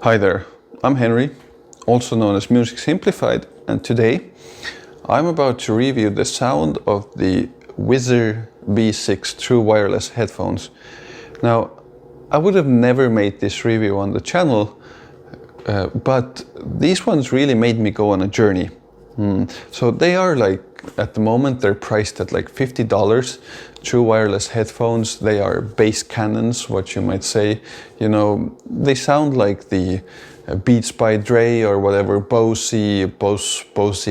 Hi there, I'm Henry, also known as Music Simplified, and today I'm about to review the sound of the Whizzer B6 true wireless headphones. Now, I would have never made this review on the channel, but these ones really made me go on a journey. So they are at the moment they're priced at like $50. True wireless headphones. They are bass cannons, what you might say. You know, they sound like the Beats by Dre or whatever, Bose,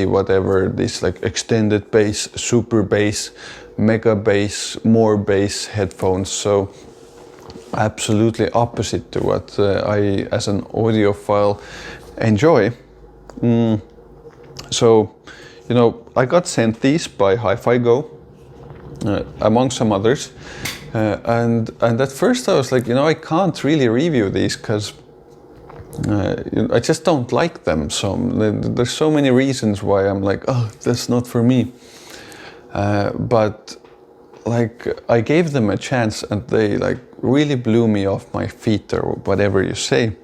whatever, these like extended bass, super bass, mega bass, more bass headphones. So absolutely opposite to what I, as an audiophile, enjoy. So, you know, I got sent these by Hi-Fi Go, among some others, and at first I was like, you know, I can't really review these because I just don't like them. So there's so many reasons why I'm like, oh, that's not for me. But like I gave them a chance, and they like really blew me off my feet, or whatever you say.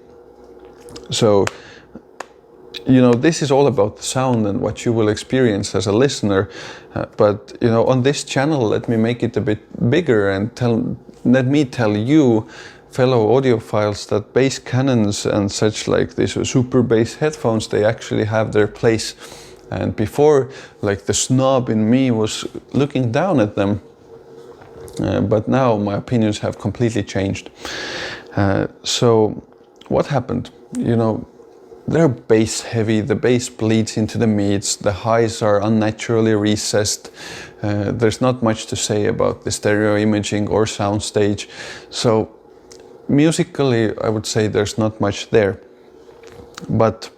So, you know, this is all about the sound and what you will experience as a listener. But, you know, on this channel, let me make it a bit bigger and let me tell you, fellow audiophiles, that bass cannons and such like these super bass headphones, they actually have their place. And before, like the snob in me was looking down at them. But now my opinions have completely changed. So what happened? You know, they're bass heavy, the bass bleeds into the mids, the highs are unnaturally recessed. There's not much to say about the stereo imaging or soundstage. So musically, I would say there's not much there. But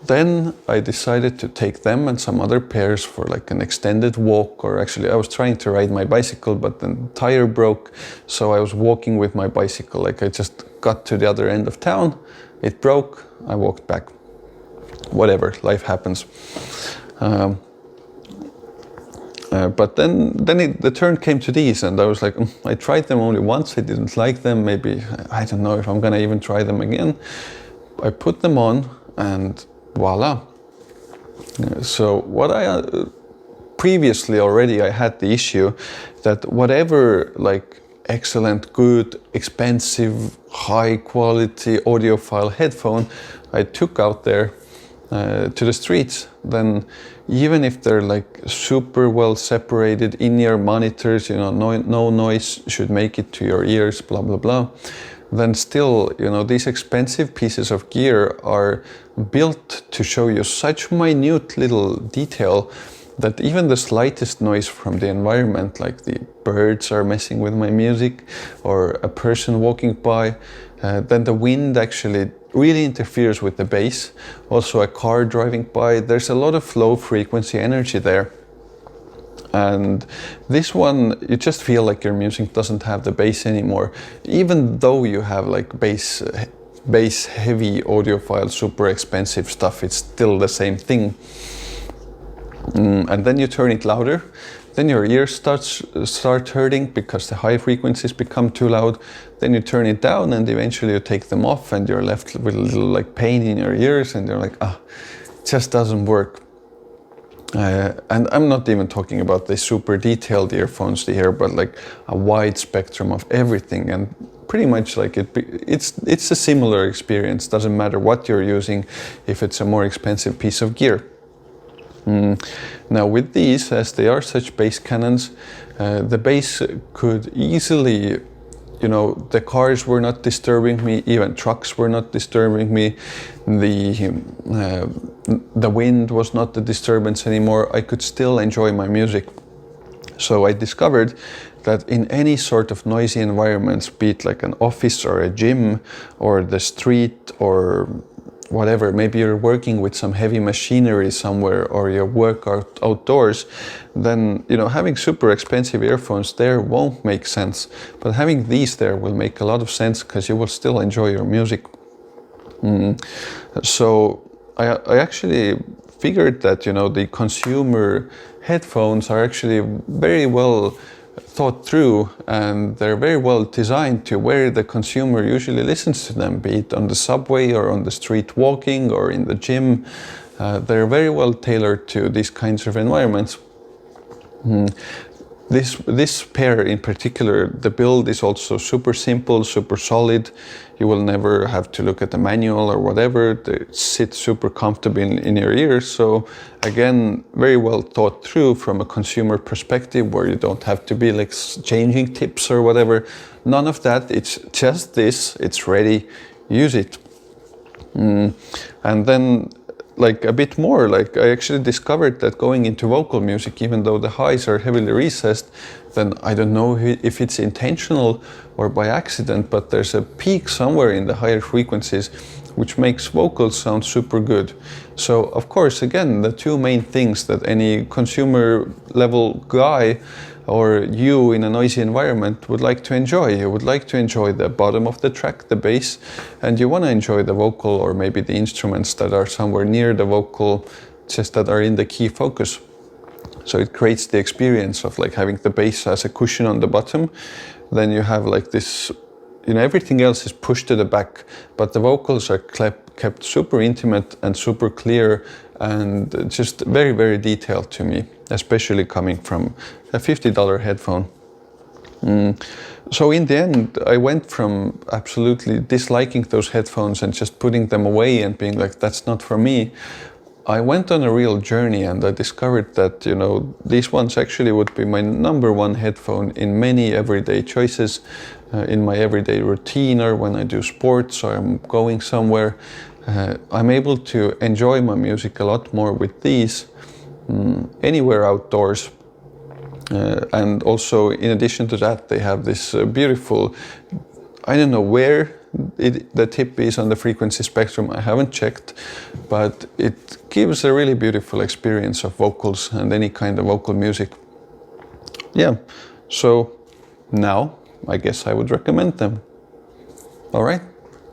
then I decided to take them and some other pairs for like an extended walk, or actually I was trying to ride my bicycle, but the tire broke. So I was walking with my bicycle, like I just got to the other end of town, it broke, I walked back. Whatever, life happens. But then the turn came to these, and I was like, I tried them only once, I didn't like them, maybe, I don't know if I'm gonna even try them again. I put them on and voila. So what previously already I had the issue that whatever like excellent, good, expensive, high quality audiophile headphone I took out there to the streets, then even if they're like super well separated in-ear monitors, you know, no noise should make it to your ears, blah, blah, blah, then still, you know, these expensive pieces of gear are built to show you such minute little detail that even the slightest noise from the environment, like the birds are messing with my music, or a person walking by, then the wind actually really interferes with the bass. Also a car driving by, there's a lot of low frequency energy there. And this one, you just feel like your music doesn't have the bass anymore, even though you have like bass heavy audiophile, super expensive stuff, it's still the same thing. And then you turn it louder, then your ears start hurting because the high frequencies become too loud. Then you turn it down, and eventually you take them off, and you're left with a little like pain in your ears, and you're like, ah, it just doesn't work. And I'm not even talking about the super detailed earphones here, but like a wide spectrum of everything, and pretty much like it's a similar experience. Doesn't matter what you're using, if it's a more expensive piece of gear. Now with these, as they are such bass cannons, the bass could easily, you know, the cars were not disturbing me, even trucks were not disturbing me, the wind was not the disturbance anymore. I could still enjoy my music. So I discovered that in any sort of noisy environments, be it like an office or a gym or the street or whatever, maybe you're working with some heavy machinery somewhere, or you work outdoors, then, you know, having super expensive earphones there won't make sense. But having these there will make a lot of sense, because you will still enjoy your music. So I actually figured that, you know, the consumer headphones are actually very well thought through, and they're very well designed to where the consumer usually listens to them, be it on the subway or on the street walking or in the gym. They're very well tailored to these kinds of environments. This pair in particular, the build is also super simple, super solid. You will never have to look at the manual or whatever. They sit super comfortably in your ears. So again, very well thought through from a consumer perspective, where you don't have to be like changing tips or whatever. None of that. It's just this. It's ready. Use it. And then like a bit more, like I actually discovered that going into vocal music, even though the highs are heavily recessed, then I don't know if it's intentional or by accident, but there's a peak somewhere in the higher frequencies which makes vocals sound super good. So of course, again, the two main things that any consumer level guy or you in a noisy environment would like to enjoy. You would like to enjoy the bottom of the track, the bass, and you want to enjoy the vocal or maybe the instruments that are somewhere near the vocal, just that are in the key focus. So it creates the experience of like having the bass as a cushion on the bottom. Then you have like this, everything else is pushed to the back, but the vocals are kept super intimate and super clear and just very, very detailed to me, especially coming from a $50 headphone. So in the end, I went from absolutely disliking those headphones and just putting them away and being like, that's not for me. I went on a real journey, and I discovered that, these ones actually would be my number one headphone in many everyday choices, in my everyday routine, or when I do sports or I'm going somewhere. I'm able to enjoy my music a lot more with these anywhere outdoors. And also, in addition to that, they have this beautiful, I don't know where the tip is on the frequency spectrum, I haven't checked, but it gives a really beautiful experience of vocals and any kind of vocal music. Yeah, so now I guess I would recommend them. All right,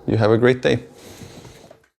you have a great day.